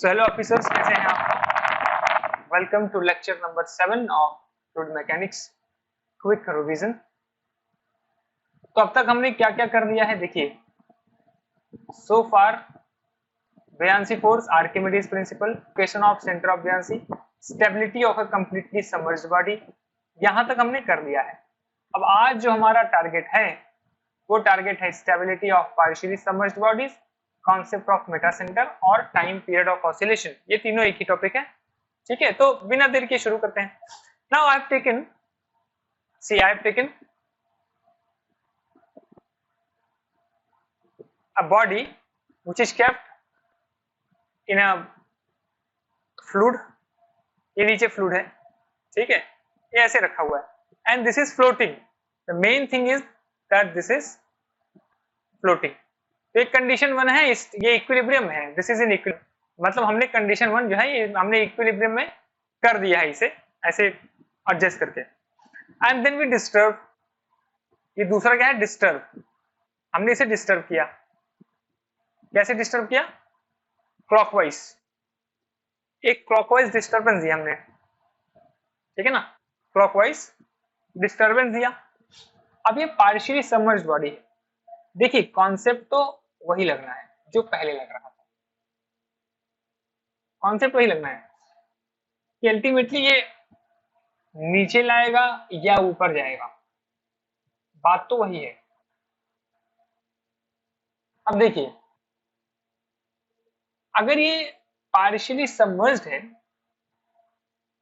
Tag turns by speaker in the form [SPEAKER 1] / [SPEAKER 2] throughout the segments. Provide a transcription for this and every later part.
[SPEAKER 1] So hello officers, कैसे हैं आप? Welcome to lecture number 7 of fluid mechanics quick revision. तो अब तक हमने क्या क्या कर लिया है देखिए। So far buoyancy force, Archimedes principle, location of centre of buoyancy, stability of a completely submerged body, यहां तक हमने कर लिया है। अब आज जो हमारा टारगेट है वो टारगेट है stability of partially submerged bodies, concept of Meta centre और टाइम पीरियड ऑफ ऑसिलेशन। ये तीनों एक ही टॉपिक है, ठीक है। तो बिना देर के शुरू करते हैं। Now I have taken a body which is kept in a fluid। ये नीचे फ्लूइड है, ठीक है, ये ऐसे रखा हुआ है and this is floating. The main thing is that this is floating. तो एक कंडीशन 1 है, ये इक्विलिब्रियम है, दिस इज इन इक्विलिब्रियम, मतलब हमने कंडीशन 1 जो है ये हमने इक्विलिब्रियम में कर दिया है, इसे ऐसे एडजस्ट करके। एंड देन वी डिस्टर्ब, ये दूसरा क्या है, डिस्टर्ब। हमने इसे डिस्टर्ब किया। कैसे डिस्टर्ब किया? क्लॉकवाइज, एक क्लॉकवाइज डिस्टर्बेंस दिया हमने, ठीक है ना, क्लॉकवाइज डिस्टर्बेंस दिया। अब ये पार्शियली सबमर्ज्ड बॉडी है। देखिए कॉन्सेप्ट तो वही लगना है जो पहले लग रहा था, कॉन्सेप्ट वही लगना है कि अल्टीमेटली ये नीचे लाएगा या ऊपर जाएगा, बात तो वही है। अब देखिए, अगर ये पार्शियली सबमर्ज्ड है,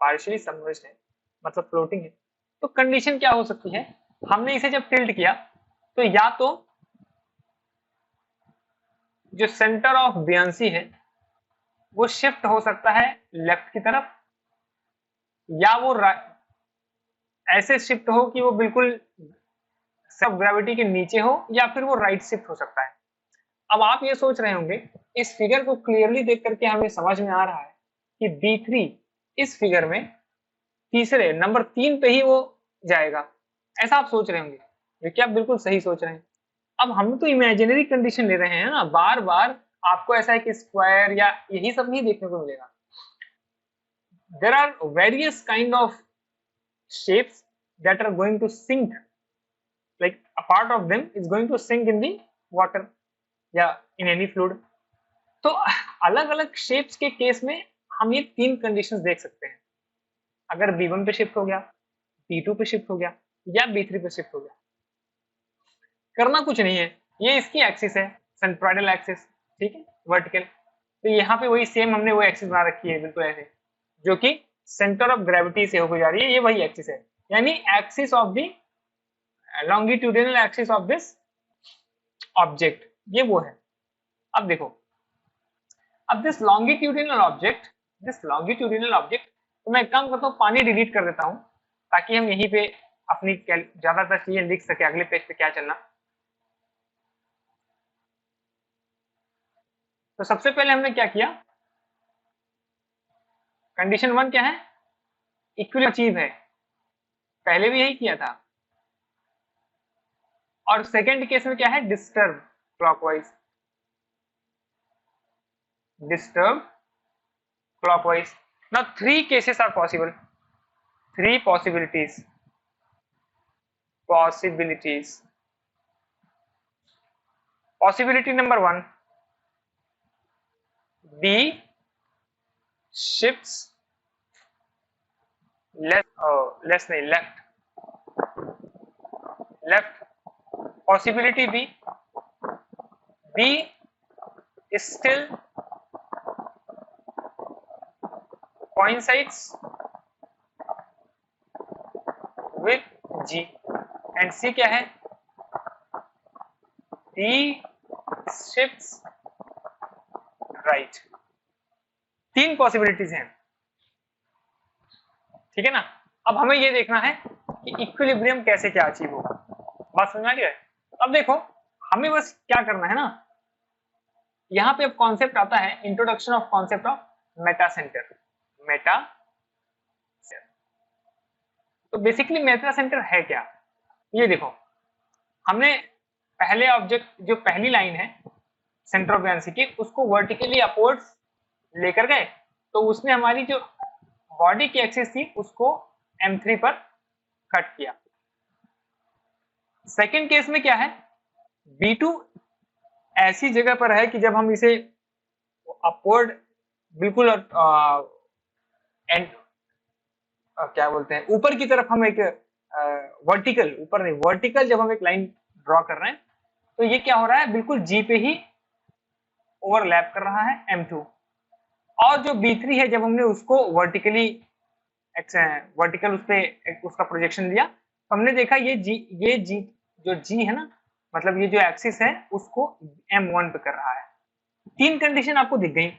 [SPEAKER 1] पार्शियली सबमर्ज्ड है मतलब फ्लोटिंग है, तो कंडीशन क्या हो सकती है? हमने इसे जब टिल्ट किया तो या तो जो सेंटर ऑफ बुयांसी है वो शिफ्ट हो सकता है लेफ्ट की तरफ, या वो ऐसे शिफ्ट हो कि वो बिल्कुल सब ग्रेविटी के नीचे हो, या फिर वो राइट शिफ्ट हो सकता है। अब आप ये सोच रहे होंगे, इस फिगर को क्लियरली देख करके हमें समझ में आ रहा है कि B3 इस फिगर में तीसरे नंबर 3 पे ही वो जाएगा, ऐसा आप सोच रहे होंगे, ये क्या आप बिल्कुल सही सोच रहे हैं। अब हम तो इमेजिनरी कंडीशन ले रहे हैं ना, बार बार आपको ऐसा एक स्क्वायर या यही सब नहीं देखने को मिलेगा। There are various kind of shapes that are going to sink, like a part of them is going to sink in the water या in any fluid। तो अलग अलग शेप्स के केस में हम ये तीन कंडीशंस देख सकते हैं। अगर B1 पे शिफ्ट हो गया, B2 पे शिफ्ट हो गया या B3 पे शिफ्ट हो गया, करना कुछ नहीं है, ये इसकी एक्सिस है, सेंट्रोइडल एक्सिस, ठीक है, वर्टिकल। तो यहाँ पे वही सेम हमने वो एक्सिस बना रखी है बिल्कुल ऐसे, जो कि सेंटर ऑफ ग्रेविटी से होकर जा रही है, ये वही एक्सिस है, यानी axis of the longitudinal axis of this object, ये वो है। अब देखो, अब दिस लॉन्गिट्यूडिनल ऑब्जेक्ट, तो मैं एक काम करता हूँ, पानी डिलीट कर देता हूँ ताकि हम यहीं पे अपनी ज्यादातर चीजें लिख सके, अगले पेज पे क्या चलना। तो सबसे पहले हमने क्या किया, कंडीशन 1 क्या है, इक्विलिब्रियम अचीव है, पहले भी यही किया था। और सेकंड केस में क्या है, disturb clockwise, disturb clockwise। Now 3 cases are possible, 3 possibilities। Possibility number 1, B shifts left। Possibility B is still coincides with G, and C क्या है, D shifts right। 3 पॉसिबिलिटीज हैं, ठीक है ना। अब हमें ये देखना है कि इक्विलिब्रियम कैसे क्या अचीव होगा, बात समझ में आ रही है। अब देखो, हमें बस क्या करना है ना, यहाँ पे अब कॉन्सेप्ट आता है, introduction of concept of Meta centre. तो बेसिकली मेटा सेंटर है क्या, ये देखो, हमने पहले ऑब्जेक्ट, जो पहली लाइन है सेंटर ऑफ बुयांसी की, उसको वर्टिकली अपवर्ड्स लेकर गए तो उसने हमारी जो बॉडी की एक्सिस थी उसको M3 पर कट किया। सेकेंड केस में क्या है, B2 ऐसी जगह पर है कि जब हम इसे अपवर्ड बिल्कुल एंड क्या बोलते हैं ऊपर की तरफ हम एक वर्टिकल, ऊपर नहीं वर्टिकल जब हम एक लाइन ड्रॉ कर रहे हैं तो ये क्या हो रहा है, बिल्कुल G पे ही ओवरलैप कर रहा है M2। और जो B3 है जब हमने उसको वर्टिकली वर्टिकल उस पे उसका प्रोजेक्शन लिया तो हमने देखा ये G जो G है ना, मतलब ये जो एक्सिस है उसको M1 पे कर रहा है। तीन कंडीशन आपको दिख गई।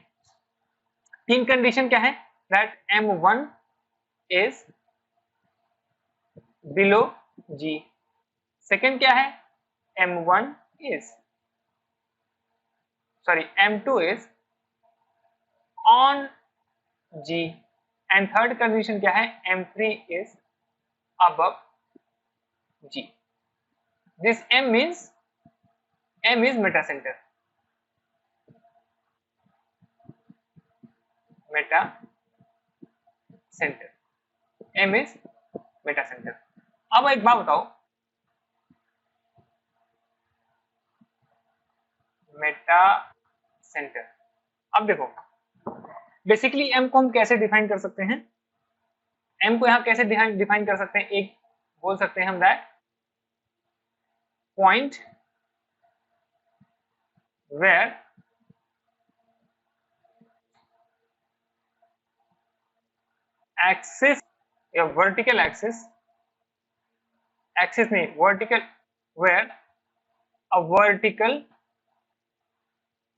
[SPEAKER 1] तीन कंडीशन क्या है, that M1 is below G। Second क्या है, M1 is M2 is on G। And third condition क्या है, M3 is above G। This M means M is meta center। meta center, M is meta center। अब एक बात बताओ, Meta centre, अब देखो बेसिकली M को हम कैसे डिफाइन कर सकते हैं, M को यहां कैसे डिफाइन कर सकते हैं, एक बोल सकते हैं हम दैट पॉइंट वेयर एक्सिस या वर्टिकल एक्सिस नहीं vertical, where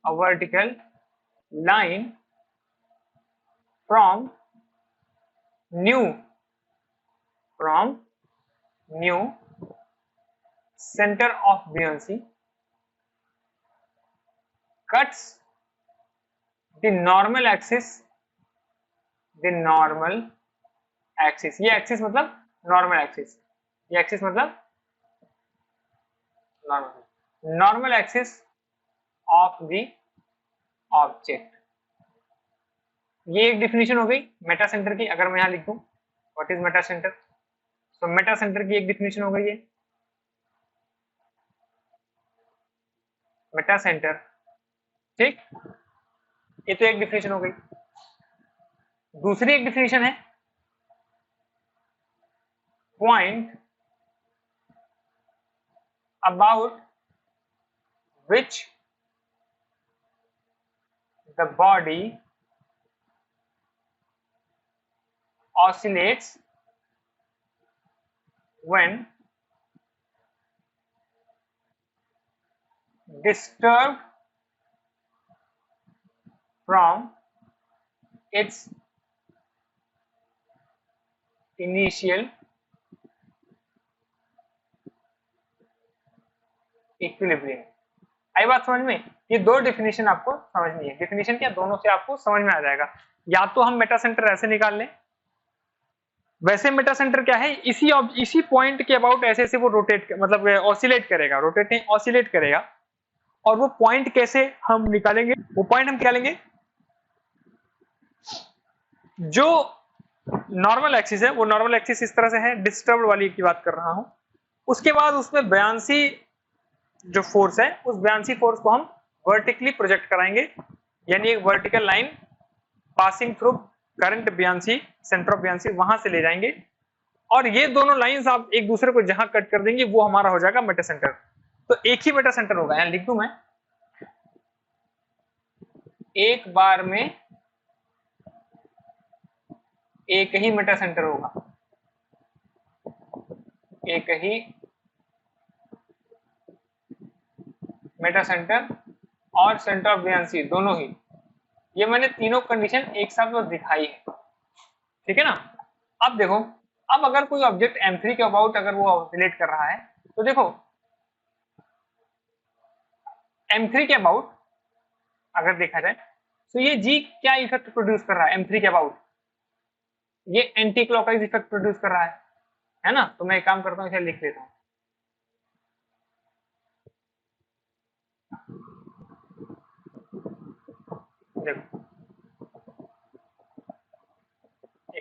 [SPEAKER 1] a vertical line from new center of buoyancy cuts the normal axis ये एक्सिस मतलब नॉर्मल एक्सिस, ये एक्सिस मतलब normal axis of the object. ये एक डिफिनेशन हो गई मेटा सेंटर की। अगर मैं यहां लिख दूं व्हाट इज मेटा सेंटर, तो मेटा सेंटर की एक डिफिनेशन हो गई है, मेटा सेंटर, ठीक, ये तो एक डिफिनेशन हो गई। दूसरी एक डिफिनेशन है point about which the body oscillates when disturbed from its initial equilibrium. आई बात समझ में? ये दो डिफिनेशन आपको समझनी है। डिफिनेशन क्या, दोनों से आपको समझ में आ जाएगा। या तो हम मेटा सेंटर ऐसे निकाल लें, वैसे मेटा सेंटर क्या है, इसी पॉइंट के अबाउट ऐसे ऐसे वो रोटेट मतलब ऑसिलेट करेगा, रोटेट नहीं ऑसिलेट करेगा। और वो पॉइंट कैसे हम निकालेंगे, वो पॉइंट हम क्या लेंगे, जो नॉर्मल एक्सिस है, वो नॉर्मल एक्सिस इस तरह से है, डिस्टर्ब्ड वाली की बात कर रहा हूं। उसके बाद उसमें बयानसी जो फोर्स है, उस बयानसी फोर्स को हम वर्टिकली प्रोजेक्ट कराएंगे, यानी एक vertical line passing through current buoyancy, centre of buoyancy, वहां से ले जाएंगे। और ये दोनों लाइंस आप एक दूसरे को जहां कट कर देंगे वो हमारा हो जाएगा मेटा सेंटर। तो एक ही मेटा सेंटर होगा, यहां लिख दूं मैं, एक बार में एक ही मेटा सेंटर होगा, एक ही मेटा सेंटर और सेंटर ऑफ बयानसी दोनों ही। ये मैंने तीनों कंडीशन एक साथ बस दिखाई है, ठीक है ना। अब देखो, अब अगर कोई ऑब्जेक्ट M3 के अबाउट अगर वो ऑसिलेट कर रहा है तो देखो M3 के अबाउट अगर देखा जाए तो ये G क्या इफेक्ट प्रोड्यूस कर रहा है M3 के अबाउट, ये एंटी क्लॉकवाइज इफेक्ट प्रोड्यूस कर रहा है ना। तो मैं एक काम करता हूं, इसे लिख लेता हूं, देखो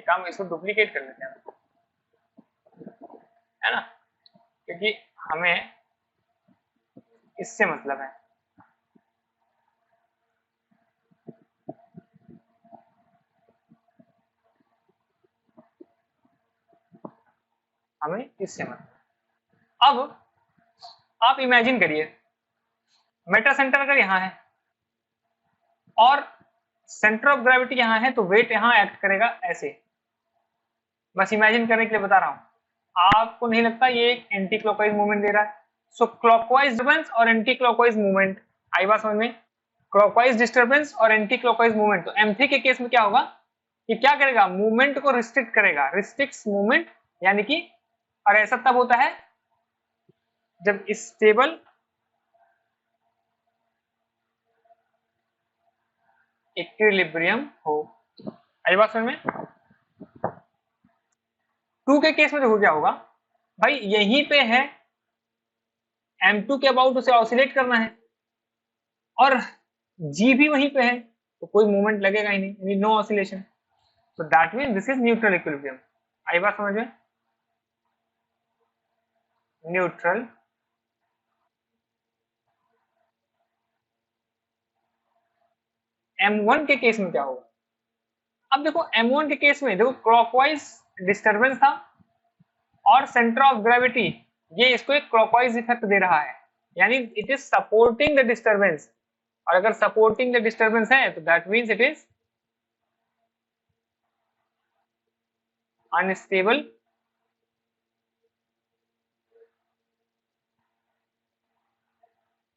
[SPEAKER 1] एक काम, इसको डुप्लीकेट कर लेते हैं, है ना, क्योंकि हमें इससे मतलब है। हमें इससे मतलब। अब आप इमेजिन करिए, मेटा सेंटर अगर यहाँ है और सेंटर ऑफ ग्रेविटी यहाँ है, तो वेट यहाँ एक्ट करेगा ऐसे। बस इमेजिन करने के लिए बता रहा हूँ। आपको नहीं लगता ये एक एंटी क्लॉकवाइज मूवमेंट दे रहा है? सो क्लॉकवाइज डिस्टर्बेंस और एंटी क्लॉकवाइज मूवमेंट, आई बात समझ में? क्लॉकवाइज डिस्टर्बेंस और एंटी क्लॉकवाइज मूवमेंट। तो M3 के केस में क्या होगा कि क्या करेगा, मूवमेंट को रिस्ट्रिक्ट करेगा, रिस्ट्रिक्ट्स मूवमेंट, यानी कि, और ऐसा तब होता है जब स्टेबल इक्विलिब्रियम हो। आई बात समझ में? 2 के केस में देखो क्या होगा भाई, यहीं पे है M2 के अबाउट, उसे ऑसिलेट करना है और G भी वहीं पे है, तो कोई मूवमेंट लगेगा ही नहीं, यानी no oscillation. So that mean this is neutral equilibrium. आई बात समझ में? न्यूट्रल M1 के केस में क्या होगा? अब देखो M1 के केस में देखो क्लॉकवाइज डिस्टरबेंस था और सेंटर ऑफ ग्रेविटी ये इसको एक क्लॉकवाइज इफेक्ट दे रहा है, यानी it is supporting the disturbance. और अगर सपोर्टिंग द डिस्टरबेंस है तो that means it is unstable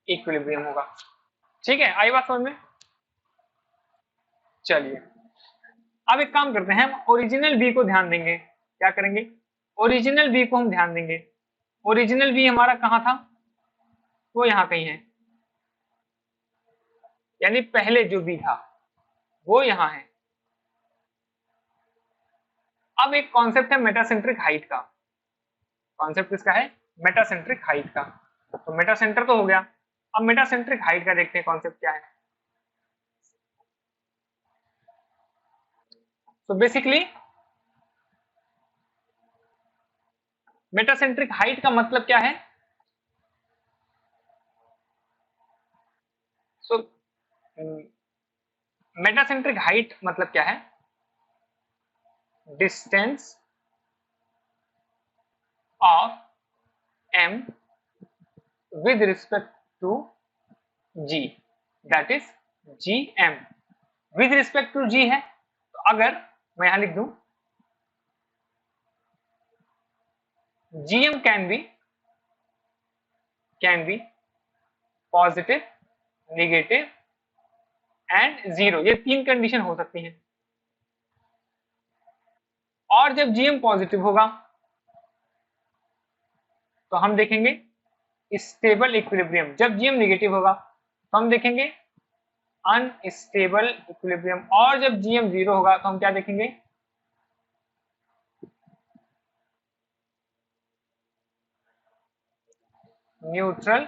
[SPEAKER 1] equilibrium होगा। ठीक है, आई बात समझ में? चलिए अब एक काम करते हैं, हम ओरिजिनल बी को ध्यान देंगे। क्या करेंगे? ओरिजिनल बी को हम ध्यान देंगे। ओरिजिनल बी हमारा कहां था? वो यहां कहीं है, यानी पहले जो बी था वो यहां है। अब एक कॉन्सेप्ट है मेटासेंट्रिक हाइट का। कॉन्सेप्ट किसका है? मेटासेंट्रिक हाइट का। तो मेटासेंटर तो हो गया, अब मेटासेंट्रिक हाइट का देखते हैं कॉन्सेप्ट क्या है। तो बेसिकली मेटासेंट्रिक हाइट का मतलब क्या है? सो मेटासेंट्रिक हाइट मतलब क्या है? Distance of m with respect to g, that is gm। with respect to g है, तो अगर मैं यहां लिख दूं gm can be positive, negative and zero, ये 3 कंडीशन हो सकती हैं। और जब gm पॉजिटिव होगा तो हम देखेंगे स्टेबल इक्विलिब्रियम, जब gm नेगेटिव होगा तो हम देखेंगे अनस्टेबल इक्विलिब्रियम, और जब gm जीरो होगा तो हम क्या देखेंगे? Neutral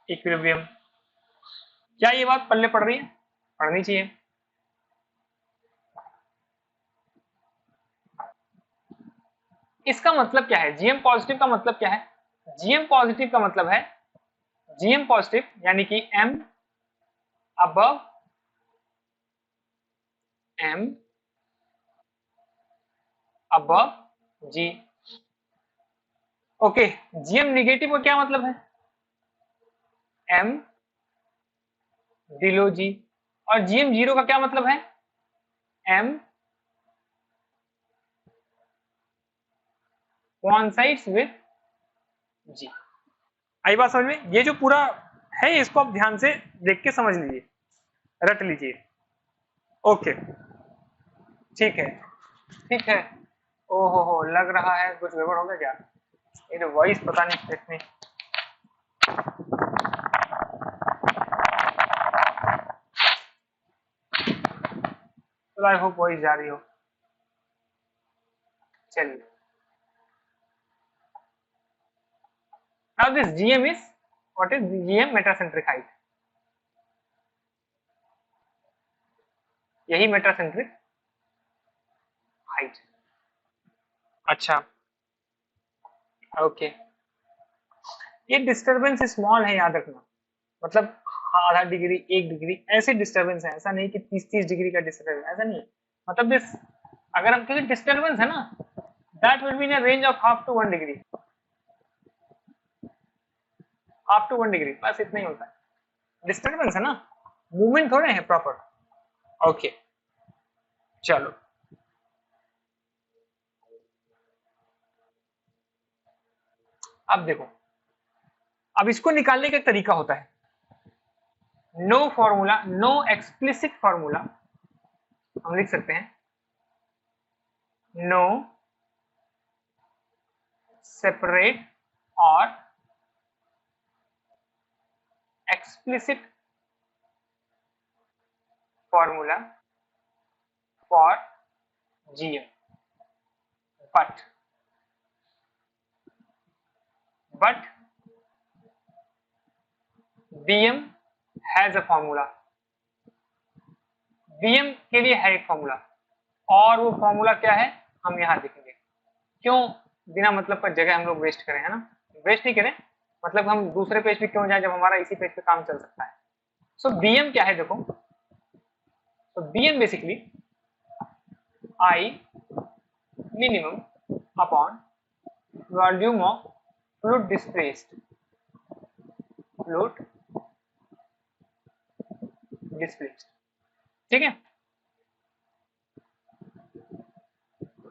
[SPEAKER 1] equilibrium. क्या ये बात पल्ले पड़ रही है? पढ़नी चाहिए। इसका मतलब क्या है? जीएम पॉजिटिव का मतलब क्या है? जीएम पॉजिटिव का मतलब है, जीएम पॉजिटिव यानी कि एम अबव एम अबव जी। ओके, जीएम नेगेटिव का क्या मतलब है? एम बिलो जी। और जीएम जीरो का क्या मतलब है? एम कोइंसाइड्स विद जी। आई बात समझ में? ये जो पूरा है इसको आप ध्यान से देख के समझ लीजिए, रट लीजिए। ओके, ठीक है, ठीक है। ओहो हो, लग रहा है कुछ गड़बड़ हो गया क्या? मेरे वॉइस पता नहीं कितनी, तो आई होप वॉइस जा रही हो। चलिए, now this gm is, what is gm? metacentric height। यही मेटासेंट्रिक हाइट। अच्छा ओके, ये डिस्टरबेंस स्मॉल है याद रखना, मतलब आधा डिग्री 1 डिग्री ऐसे डिस्टरबेंस है, ऐसा नहीं कि 30-30 डिग्री का डिस्टरबेंस, ऐसा नहीं है। मतलब दिस अगर हम, क्योंकि डिस्टरबेंस है ना, that will be in range of half to 1 degree, half to 1 degree, बस इतना ही होता है। डिस्टरबेंस है ना, मूवमेंट थोड़े है प्रॉपर। ओके चलो, अब देखो, अब इसको निकालने का एक तरीका होता है, no formula, no explicit formula, हम लिख सकते हैं नो सेपरेट और explicit formula for GM, but BM has a formula, BM के लिए है एक फॉर्मूला, और वो फॉर्मूला क्या है हम यहां देखेंगे। क्यों बिना मतलब का जगह हम लोग वेस्ट करें, है ना, वेस्ट नहीं करें, मतलब हम दूसरे पेज पे क्यों जाए जब हमारा इसी पेज पे काम चल सकता है। सो बीएम क्या है देखो, तो BM basically I minimum upon volume of fluid displaced, fluid displaced, ठीक है।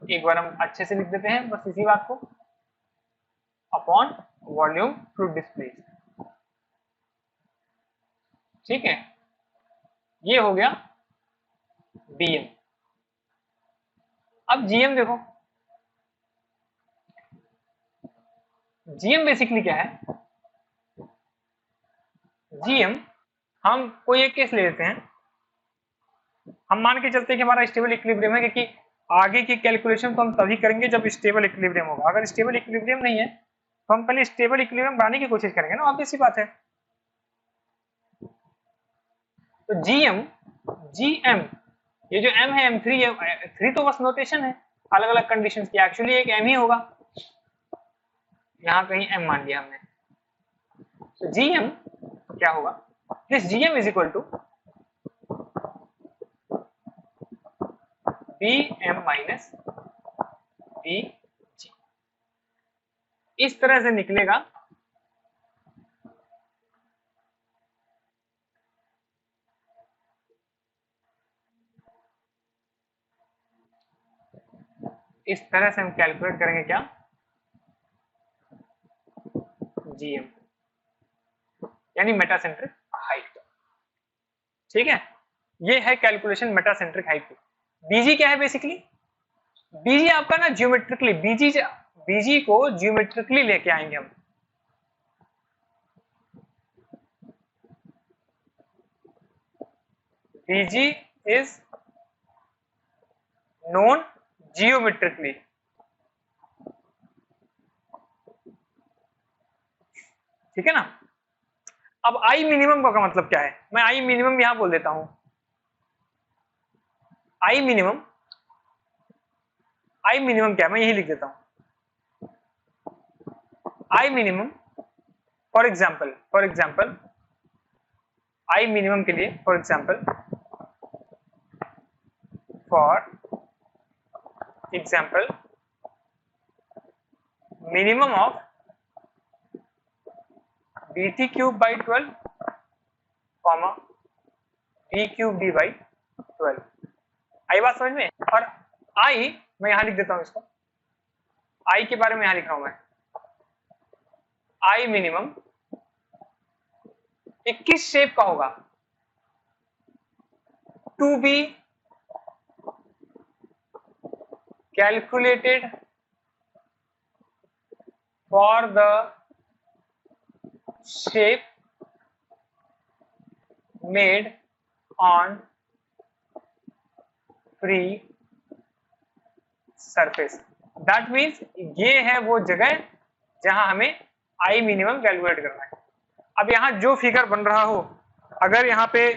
[SPEAKER 1] एक बार हम अच्छे से लिख देते हैं बस इसी बात को, अपॉन वॉल्यूम फ्लूइड डिस्प्लेस्ड, ठीक है, ये हो गया बीएम। अब जीएम देखो, जीएम बेसिकली क्या है, जीएम हम कोई एक केस ले लेते हैं, हम मान के चलते हैं कि हमारा स्टेबल इक्विलिब्रियम है, क्योंकि आगे की कैलकुलेशन तो हम तभी करेंगे जब स्टेबल इक्विलिब्रियम होगा। अगर स्टेबल इक्विलिब्रियम नहीं है तो हम पहले स्टेबल इक्विलिब्रियम बनाने की कोशिश करेंगे ना, ऑब्वियस सी बात है। तो जीएम, जीएम, ये जो एम है M3, ये 3 तो बस नोटेशन है अलग अलग कंडीशंस की, एक्चुअली एक एम ही होगा, यहाँ कहीं एम मान लिया हमने। तो जीएम क्या होगा, this GM is equal to B M minus B G, इस तरह से निकलेगा। इस तरह से हम कैलकुलेट करेंगे क्या, जीएम यानी मेटासेंट्रिक हाइट, ठीक है। ये है कैलकुलेशन मेटासेंट्रिक हाइट की। बीजी क्या है बेसिकली, बीजी आपका ना ज्योमेट्रिकली, बीजी को ज्योमेट्रिकली लेके आएंगे हम, बीजी इज नोन जियोमेट्रिकली, ठीक है ना। अब आई मिनिमम का मतलब क्या है, मैं आई मिनिमम यहां बोल देता हूं, आई मिनिमम, आई मिनिमम क्या है मैं यही लिख देता हूं, I minimum for example I minimum के लिए for example minimum of bt cube by 12 comma b cube d by 12, आई बात समझ में। और आई मैं यहां लिख देता हूं इसको, आई के बारे में यहां लिख रहा हूं मैं, आई मिनिमम 21 शेप का होगा, to be calculated for the shape made on free surface. That means ये है वो जगह जहां हमें आई मिनिमम कैलकुलेट करना है। अब यहां जो फिगर बन रहा हो, अगर यहां पे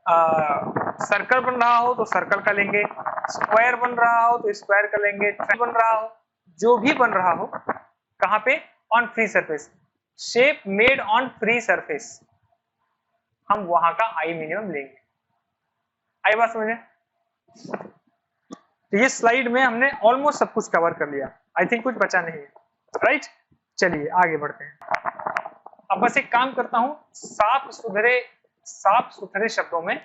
[SPEAKER 1] सर्कल बन रहा हो तो सर्कल का लेंगे, स्क्वायर बन रहा हो तो स्क्वायर का लेंगे, ट्रायंगल बन रहा हो, जो भी बन रहा हो, कहां पे? On free surface. Shape made on free surface, हम वहां का आई मिनिमम लेंगे। आई बात समझे? तो ये स्लाइड में हमने ऑलमोस्ट सब कुछ कवर कर लिया, आई थिंक कुछ बचा नहीं है, राइट? चलिए आगे बढ़ते हैं। अब बस एक काम करता हूं, साफ सुथरे शब्दों में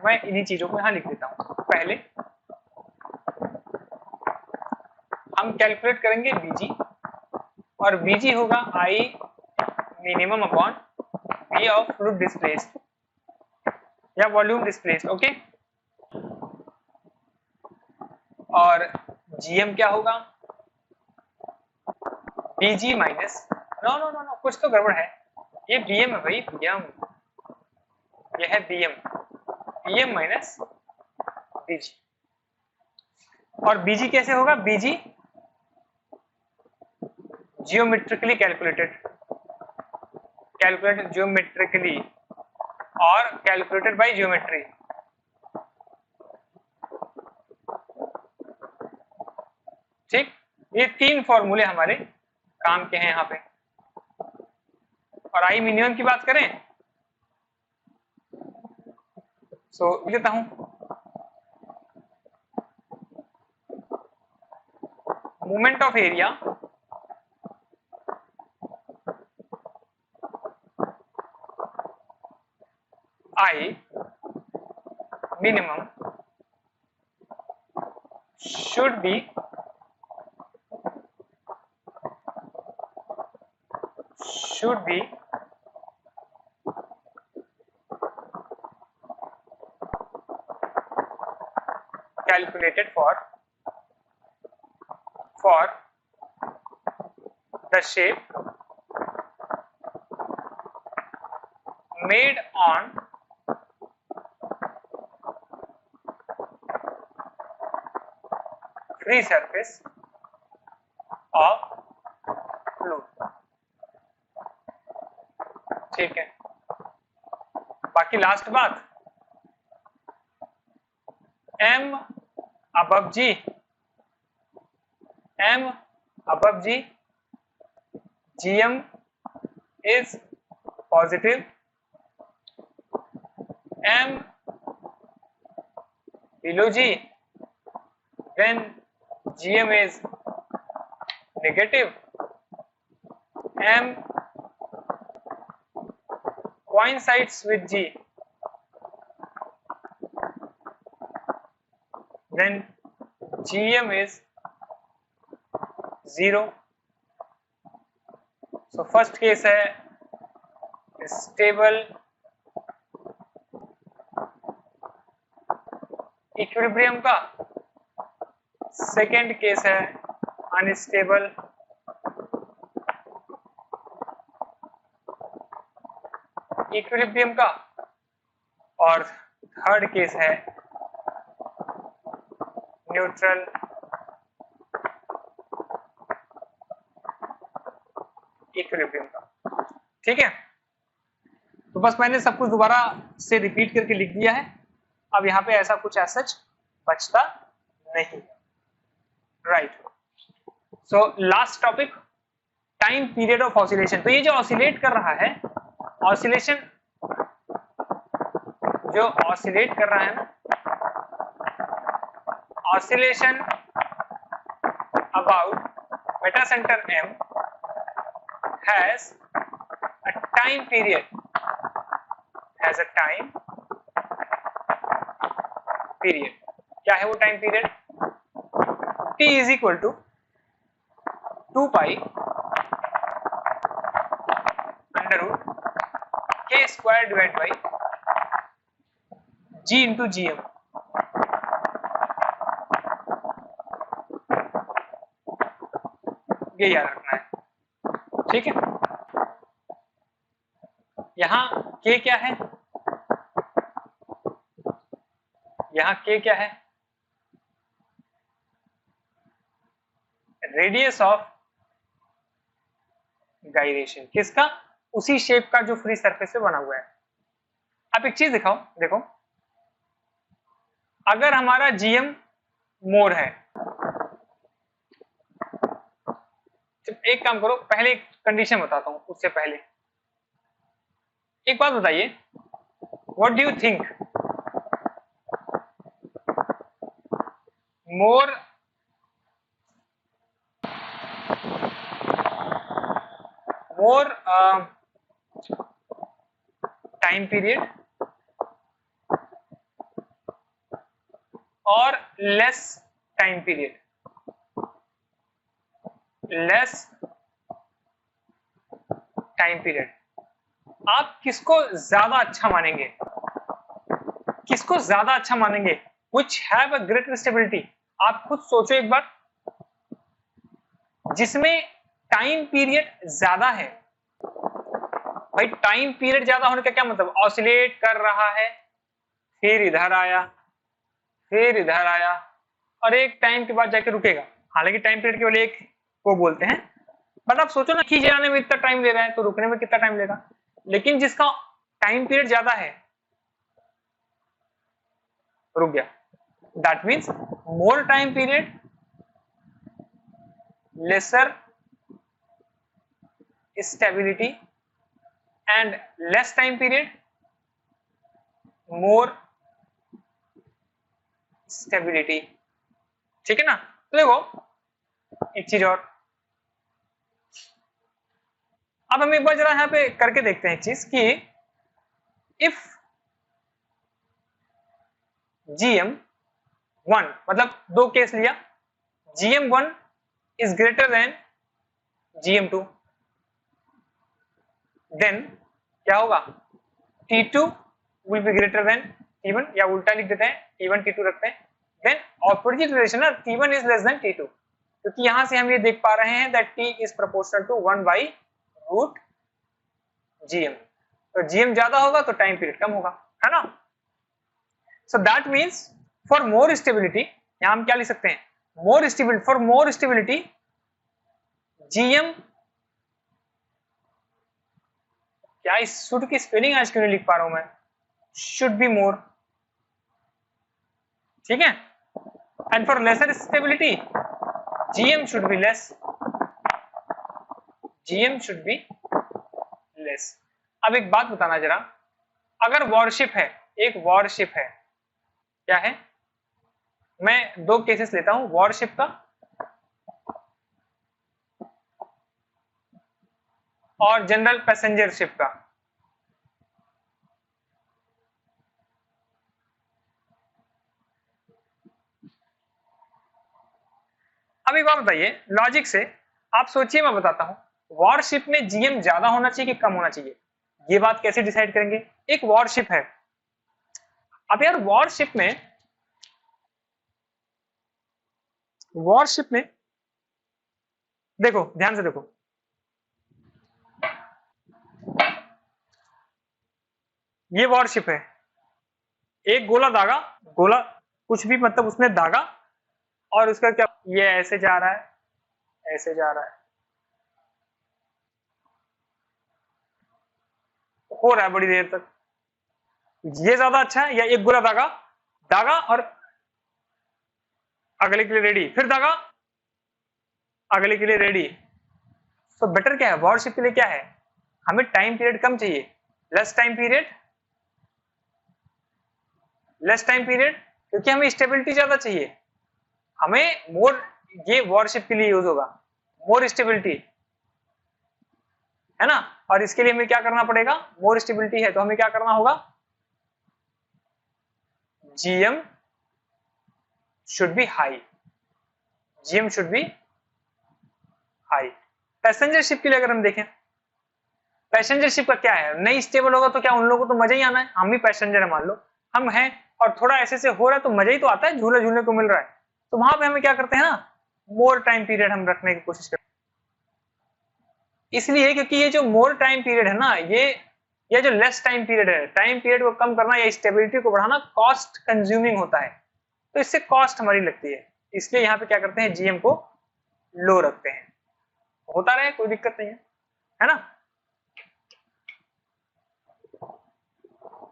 [SPEAKER 1] मैं इन्हीं चीजों को यहां लिख देता हूं। पहले हम कैलकुलेट करेंगे बीजी, और बीजी होगा I minimum upon V of fluid displaced या वॉल्यूम डिस्प्लेस्ड, ओके। और जीएम क्या होगा? BG minus, no no no no, कुछ तो गड़बड़ है, ये बीएम है भाई, बीएम, ये है बीएम, बीएम माइनस बीजी। और बीजी कैसे होगा? बीजी जियोमेट्रिकली कैलकुलेटेड जियोमेट्रिकली और कैलकुलेटेड बाय जियोमेट्री। ठीक, ये तीन फॉर्मूले हमारे काम के हैं यहाँ पे। और आई मिनिमम की बात करें सो लेता हूं, moment of area I minimum should be calculated for the shape made on free surface of fluid। ठीक है, बाकी लास्ट बात, m above g, gm is positive, m below g, then gm is negative, m coincides with g, then gm is 0। so first case है stable equilibrium का, second case है unstable equilibrium का, और third case है neutral equilibrium का। ठीक है, तो बस मैंने सब कुछ दोबारा से रिपीट करके लिख दिया है। अब यहाँ पे ऐसा कुछ ऐसा बचता नहीं, right. So last topic, time period of oscillation. तो ये जो ऑसिलेट कर रहा है, ऑसिलेशन जो ऑसिलेट कर रहा है ना, oscillation about Meta centre M has a time period, has a time period। क्या है वो time period? T is equal to 2 pi under root k square divided by g into gm। ये याद रखना है, ठीक है। यहां k क्या है? यहां k क्या है? Radius of gyration. किसका? उसी शेप का जो फ्री सरफेस पे बना हुआ है। अब एक चीज दिखाओ, देखो अगर हमारा जीएम मोर है, तो एक काम करो, पहले एक कंडीशन बताता हूं, उससे पहले एक बात बताइए, what do you think, more more time period और less time period, less time period, आप किसको ज्यादा अच्छा मानेंगे, किसको ज्यादा अच्छा मानेंगे, which have a greater stability? आप खुद सोचो एक बार, जिसमें टाइम पीरियड ज्यादा है, भाई टाइम पीरियड ज्यादा होने का क्या मतलब, ऑसिलेट कर रहा है, फिर इधर आया, फिर इधर आया, और एक टाइम के बाद जाके रुकेगा, हालांकि टाइम पीरियड केवल एक को बोलते हैं, बट आप सोचो ना, खींच जाने में इतना टाइम ले रहा है तो रुकने में कितना टाइम लेगा, लेकिन जिसका टाइम पीरियड ज्यादा है रुक गया, that means more time period, lesser stability, and less time period, more stability. ठीक है ना, तो देखो एक चीज और, अब हम एक बार जरा यहाँ पे करके देखते हैं एक चीज कि इफ GM 1, मतलब दो केस लिया, GM 1 is greater than GM 2, then क्या होगा, T2 will be greater than T1, या उल्टा लिख देते हैं, T1 T2 रखते हैं, देन ऑपोजिट रिलेशन है, T1 is less than T2, क्योंकि यहां से हम ये देख पा रहे हैं that T is proportional to 1 by root GM, तो GM ज्यादा होगा तो टाइम पीरियड कम होगा, है ना। So that means for more stability, यहां हम क्या लिख सकते हैं, more stability, for more stability GM, क्या इस शुड की स्पेलिंग आज क्यों नहीं लिख पा रहा हूं मैं, शुड बी मोर, ठीक है, and for lesser stability GM should be less, GM should be less. अब एक बात बताना जरा, अगर वॉरशिप है, एक वॉरशिप है, क्या है, मैं दो केसेस लेता हूं, वॉरशिप का और जनरल पैसेंजर शिप का। अब एक बात बताइए लॉजिक से, आप सोचिए, मैं बताता हूं, वॉरशिप में जीएम ज्यादा होना चाहिए कि कम होना चाहिए, ये बात कैसे डिसाइड करेंगे, एक वॉरशिप है, अब यार वॉरशिप में देखो, ध्यान से देखो, ये वॉरशिप है, एक गोला दागा, गोला कुछ भी मतलब उसने दागा, और उसका क्या, ये ऐसे जा रहा है, ऐसे जा रहा है, हो रहा है बड़ी देर तक, ये ज्यादा अच्छा है, या एक गोला दागा, दागा और अगले के लिए रेडी, फिर दागा, अगले के लिए रेडी, तो बेटर क्या है, वॉरशिप के लिए क्या है, हमें टाइम पीरियड कम चाहिए, less time period, less time period, क्योंकि हमें स्टेबिलिटी ज्यादा चाहिए, हमें मोर, ये वॉरशिप के लिए यूज होगा, मोर स्टेबिलिटी, है ना, और इसके लिए हमें क्या करना पड़ेगा, मोर स्टेबिलिटी है तो हमें क्या करना होगा, GM should B high, GM should B high. Passenger ship के लिए अगर हम देखें, पैसेंजर शिप का क्या है, नहीं स्टेबल होगा तो क्या उन लोगों को तो मजा ही आना है, हम भी पैसेंजर है मान लो, हम हैं और थोड़ा ऐसे से हो रहा है तो मजा ही तो आता है, झूले झूलने को मिल रहा है, तो वहां पे हमें क्या करते हैं ना, मोर टाइम पीरियड हम रखने की कोशिश करते हैं, इसलिए क्योंकि ये जो मोर टाइम पीरियड है ना, ये जो लेस टाइम पीरियड है, टाइम पीरियड को कम करना या स्टेबिलिटी को बढ़ाना कॉस्ट कंज्यूमिंग होता है, तो इससे कॉस्ट हमारी लगती है, इसलिए यहाँ पे क्या करते हैं, GM को लो रखते हैं, होता रहे कोई दिक्कत नहीं है ना,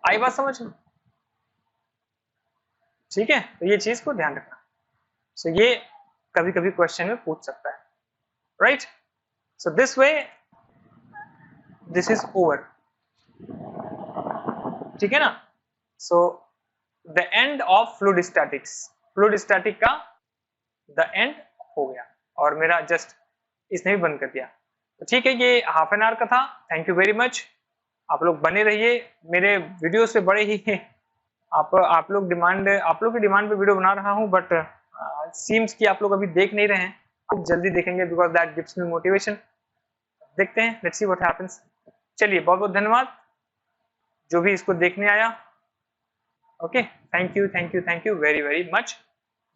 [SPEAKER 1] आई बात समझ में, ठीक है, तो ये चीज को ध्यान रखना। सो ये कभी कभी क्वेश्चन में पूछ सकता है, right. So this way this is over, ठीक है ना। So the end of fluid statics, fluid static का द एंड हो गया, और मेरा जस्ट इसने भी बंद कर दिया। तो ठीक है, ये हाफ एन आवर का था। Thank you very much. आप लोग बने रहिए मेरे वीडियो से, बड़े ही आप लोग की डिमांड पे वीडियो बना रहा हूँ, बट सीम्स कि आप लोग अभी देख नहीं रहे हैं, आप जल्दी देखेंगे, because that gives me motivation. देखते हैं, लेट्स सी व्हाट हैपेंस। चलिए, बहुत बहुत धन्यवाद जो भी इसको देखने आया। Okay, thank you very very much.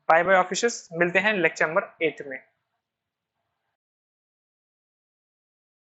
[SPEAKER 1] Bye bye officers, मिलते हैं लेक्चर नंबर 8 में।